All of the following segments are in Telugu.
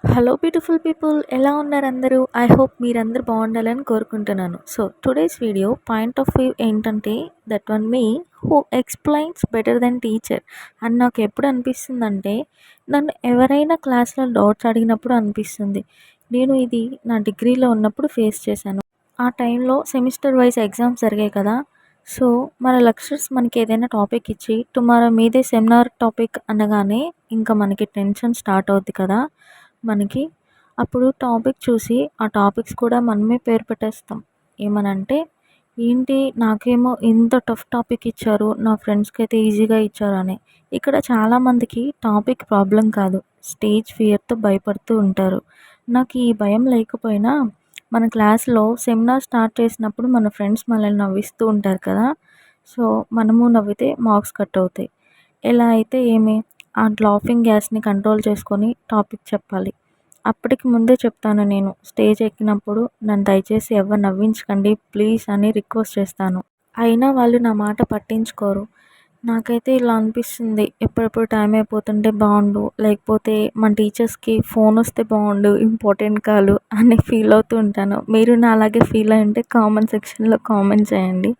హలో బ్యూటిఫుల్ పీపుల్, ఎలా ఉన్నారు అందరూ? ఐ హోప్ మీరందరూ బాగుండాలని కోరుకుంటున్నాను. So today's video point of view ఏంటంటే, that one me who explains better than teacher అని నాకు ఎప్పుడు అనిపిస్తుందంటే, నన్ను ఎవరైనా క్లాస్లో డౌట్స్ అడిగినప్పుడు అనిపిస్తుంది. నేను ఇది నా డిగ్రీలో ఉన్నప్పుడు ఫేస్ చేశాను. ఆ టైంలో సెమిస్టర్ వైజ్ ఎగ్జామ్స్ జరిగాయి కదా. సో మన లెక్చరర్స్ మనకి ఏదైనా టాపిక్ ఇచ్చి టుమారో మీదే సెమినార్ టాపిక్ అనగానే ఇంకా మనకి టెన్షన్ స్టార్ట్ అవుద్ది కదా మనకి. అప్పుడు టాపిక్ చూసి ఆ టాపిక్స్ కూడా మనమే పేరు పెట్టేస్తాం. ఏమనంటే, ఏంటి నాకేమో ఇంత టఫ్ టాపిక్ ఇచ్చారు, నా ఫ్రెండ్స్కి అయితే ఈజీగా ఇచ్చారు అని. ఇక్కడ చాలామందికి టాపిక్ ప్రాబ్లం కాదు, స్టేజ్ ఫియర్తో భయపడుతూ ఉంటారు. నాకు ఈ భయం లేకపోయినా మన క్లాస్లో సెమినార్ స్టార్ట్ చేసినప్పుడు మన ఫ్రెండ్స్ మనల్ని నవ్విస్తూ ఉంటారు కదా. సో మనము నవ్వితే మార్క్స్ కట్ అవుతాయి. ఎలా అయితే ఏమి, ఆ లాఫింగ్ గ్యాస్ని కంట్రోల్ చేసుకొని టాపిక్ చెప్పాలి. అప్పటికి ముందే చెప్తాను, నేను స్టేజ్ ఎక్కినప్పుడు నన్ను దయచేసి ఎవరు నవ్వించకండి ప్లీజ్ అని రిక్వెస్ట్ చేస్తాను. అయినా వాళ్ళు నా మాట పట్టించుకోరు. నాకైతే ఇలా అనిపిస్తుంది, ఎప్పుడెప్పుడు టైం అయిపోతుంటే బాగుండు, లేకపోతే మన టీచర్స్కి ఫోన్ వస్తే బాగుండు, ఇంపార్టెంట్ కాలు అని ఫీల్ అవుతూ ఉంటాను. మీరు నా అలాగే ఫీల్ అయి ఉంటే కామెంట్ సెక్షన్లో కామెంట్ చేయండి.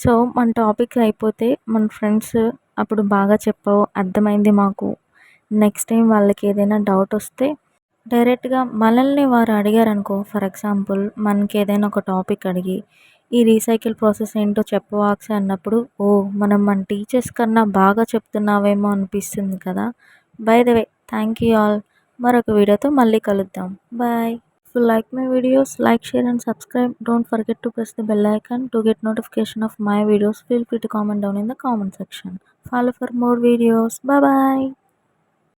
సో మన టాపిక్ అయిపోతే మన ఫ్రెండ్స్ అప్పుడు బాగా చెప్పావు, అర్థమైంది మాకు, నెక్స్ట్ టైం వాళ్ళకి ఏదైనా డౌట్ వస్తే డైరెక్ట్గా మనల్ని వారు అడిగారనుకో, ఫర్ ఎగ్జాంపుల్ మనకి ఏదైనా ఒక టాపిక్ అడిగి ఈ రీసైకిల్ ప్రాసెస్ ఏంటో చెప్పవా అక్షయ్ అన్నప్పుడు, ఓ మనం మన టీచర్స్ కన్నా బాగా చెప్తున్నావేమో అనిపిస్తుంది కదా. By the way, thank you all. మరొక వీడియోతో మళ్ళీ కలుద్దాం. Bye. If you like my videos, like, share and subscribe. Don't forget to press the bell icon to get notification of my videos. Feel free to comment down in the comment section. Follow for more videos. Bye bye.